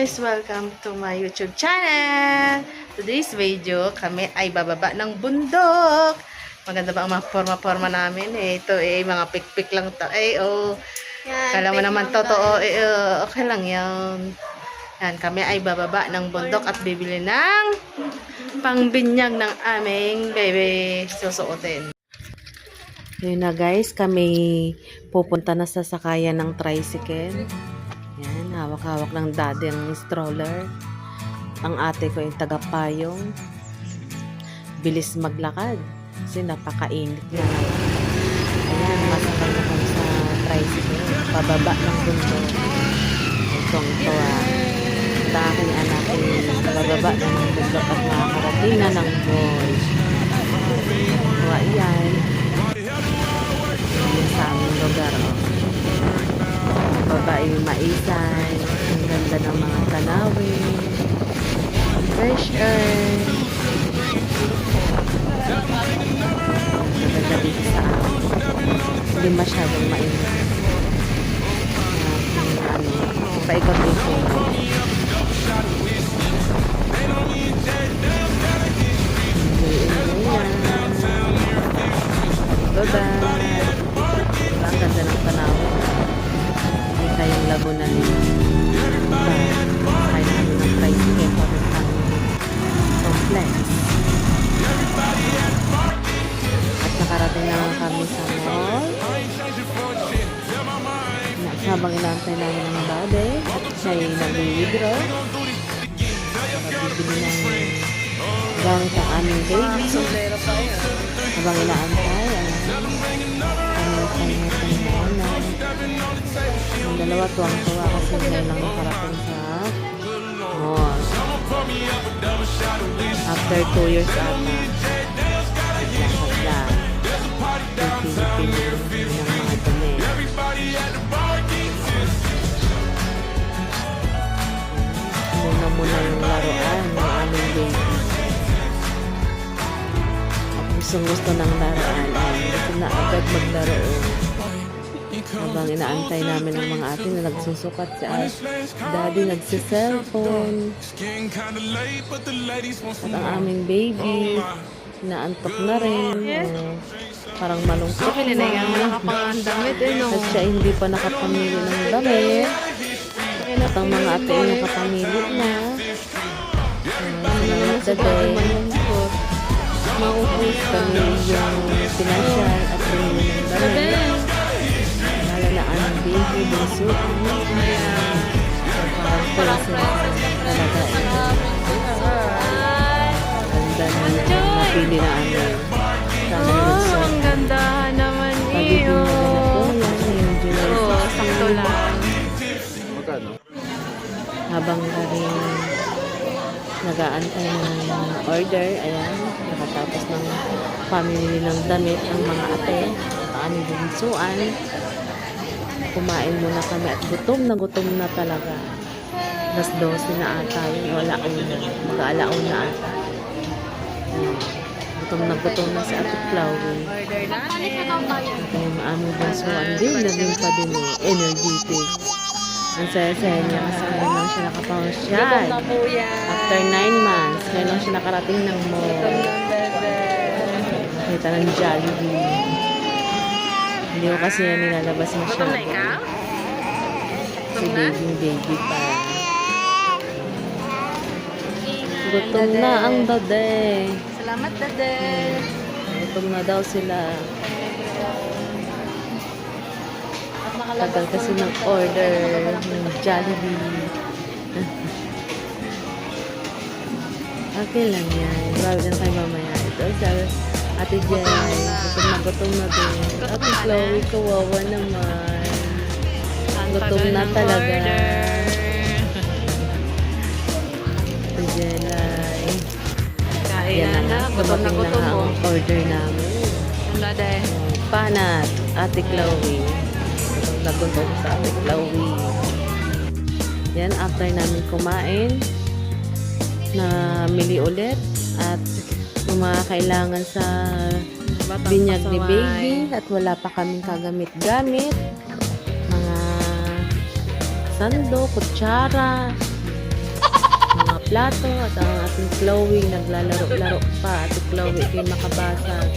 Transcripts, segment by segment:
guys! Welcome to my YouTube channel! Today's video, kami ay bababa ng bundok. Maganda ba ang mga forma-forma namin? Ito mga pik-pik lang to. Kala mo naman totoo. Okay lang yan. Yan, kami ay bababa ng bundok at bibili ng pangbinyag ng aming baby susuotin. Yun na guys, kami pupunta na sa sakayan ng tricycle. Yan, hawak-hawak ng daddy ang stroller. Ang ate ko yung tagapayong. Bilis maglakad kasi napakainit na naman. Ayan, masakay na kami sa tricycle. Pababa ng bundok. Itong-ito Ang aking anak ay pababa ng bundok at makakarating na ng mall. So, ayan. Ayan sa aming lugar. Baba yung maisay. Ang ganda ng mga tanawin. Fresh air. Maganda dito sa amin. Hindi masyadong mainit. Paikot dito. Ang ganda ng tanawin. Kita yung Laguna nila. Kaya namin ng tricycle papuntang complex. At nakarating naman kami sa mall. Habang inaantay namin ng babe at siya'y nag-withdraw. Bibili ng gamit ang aming baby. Habang inaantay ang dalawa tuwang-tuwa kasi ngayon lang nakarating sa mall. After 2 years ata. Naglakas lang. Pili-pili ng mga dumi. Muna yung laruan ng aming baby. At gusto ng laruan ay gusto na agad maglaro. Habang inaantay namin ang mga ate na nagsusukat si daddy nagsiselfone. At ang aming baby naantok na rin. Parang malungkot na. At siya hindi pa nakapamili ng damit. At ang mga ate ay nakapamili na. Salamat sa day. Maubos kami yung pinasyal at bumili ng damit. Lalo na ang baby bunso. Parang pala talaga ito. Ganda na napili na amin. Ang ganda naman iyo. Sakto lang. Habang kami nag-aantay ng order, ayan, nakatapos ng pamili ng damit ang mga ate at aming bunsuan. Kumain muna kami at gutom na talaga. Alas 12 na ata yun, o alauna, mag-aalauna ata. Gutom na si Ate Chloe. Order natin. At yung aming bunsuan din, naging pa din energetic. Ang saya-saya niya kasi ngayon lang siya nakapasyal. After 9 months, ngayon lang siya nakarating ng mall. Nakita ng Jollibee. Hindi ko kasi yan nilalabas masyado. Si baby pa. Gutom na ang dade. Salamat, dade. Gutom na daw sila. Tagal kasi ng order ng Jollibee. Okay lang yan. Grabe lang kayo mamaya. Ito sa Ate Jay. Gutom na din. Ate Chloe, kawawa naman. Gutom na talaga. Ate Jay. Kainan na. Gutom na gutom mo. Ang order namin. Dade. Panat, Ate Chloe. Nagutom sa Ate Chloe. Yan, after namin kumain, namili ulit at yung mga kailangan sa binyag ni baby at wala pa kaming kagamit-gamit. Mga sando, kutsara, mga plato at ang ating Chloe naglalaro-laro pa. At si Chloe kay makabasag.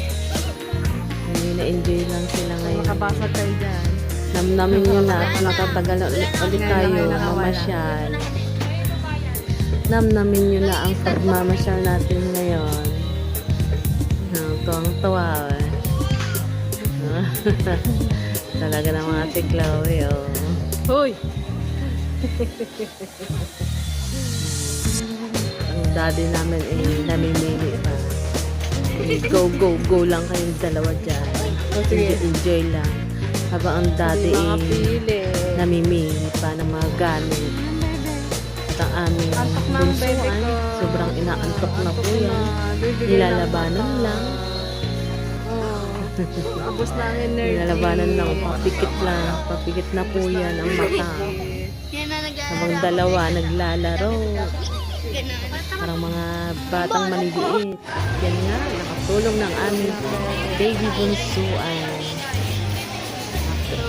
Hindi na-enjoy lang sila ngayon. Makabasag kayo dyan. Namnamin nyo na at matatagal ulit tayo mamasyal. Namnamin nyo na ang pagmamasyal natin ngayon. Tuwang-tuwa. Talaga naman si Chloe, oh. Hoy! Ang daddy namin namimili pa. Go, go, go lang kayong dalawa dyan. sige. Enjoy lang. Habang ang daddy Mga pili. namimili pa ng mga gamit. At ang aming Antok na ang baby bunsuan, ko. sobrang inaantok na po yan. Bibigyan Nilalabanan ng lang. Abos na ang energy. Nilalabanan lang. Papikit lang. Papikit na po yan ang mata. Habang dalawa naglalaro. Parang mga batang maliliit. Yan nga, nakatulong ng aming baby bunsuan.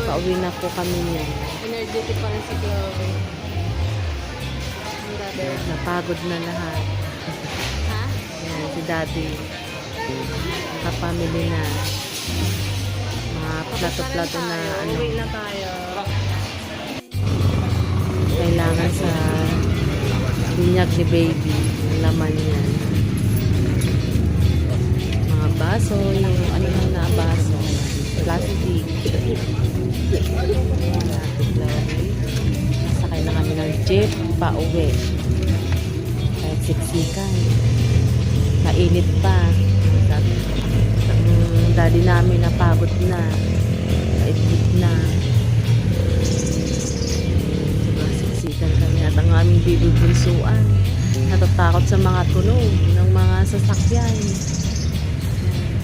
Pauwi na po kami niyan. Energetic pa rin si Chloe. Ang dati. Napagod na lahat. Ha? Yan, si daddy. Kapamily na. Mga plato-plato na ano, Uwi na tayo. kailangan sa binyag ni baby. Ang laman yan. Mga baso, yung ano na baso. Plastic. Ayan natin Chloe. Sakay na kami ng jeep pa uwi. Kahit siksikan. Mainit pa. Ang daddy namin napagod na. Kaitbit na. Sobrang siksikan kami. At ang aming baby bunsuan. Natatakot sa mga tunog ng mga sasakyan.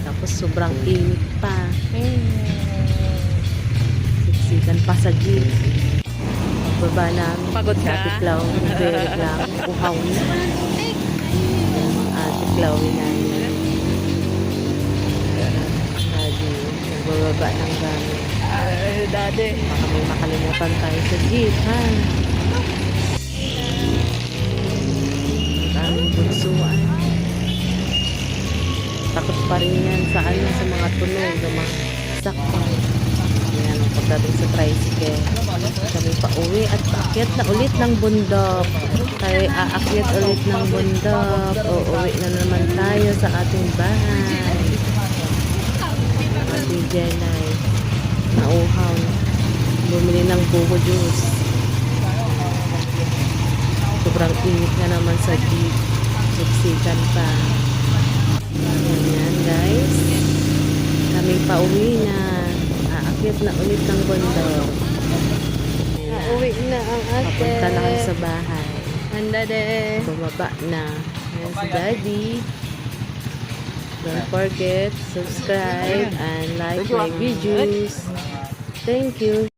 Tapos sobrang init pa. Siksikan pa sa jeep. Pagbaba namin. Pagod si ka? Ate Chloe. Very lang. Uhaw na. Ate Chloe namin. Daddy, nagbababa ng gamit. Dati. Baka may makalimutan tayo sa jeep, ha? Ang aming bunsuan. Takot pa rin yan sa mga tunog, ng mga sakpan. Yan ang pagdating sa tricycle. Kami pa uwi at paakyat na ulit ng bundok. Tayo aakyat ulit ng bundok. Uuwi na naman tayo sa ating bahay. Ating Jelay. Nauhaw. Bumili ng buko juice. Sobrang init nga naman sa jeep. Siksikan pa. Ayan guys. Kami pa uwi na. Aakyat na ulit ng bundok. Ayan. Uwi na ang ate. Papunta na kami sa bahay. Ang dati. Bumaba na. Ayan si Daddy. Don't forget, subscribe and like my videos. Thank you.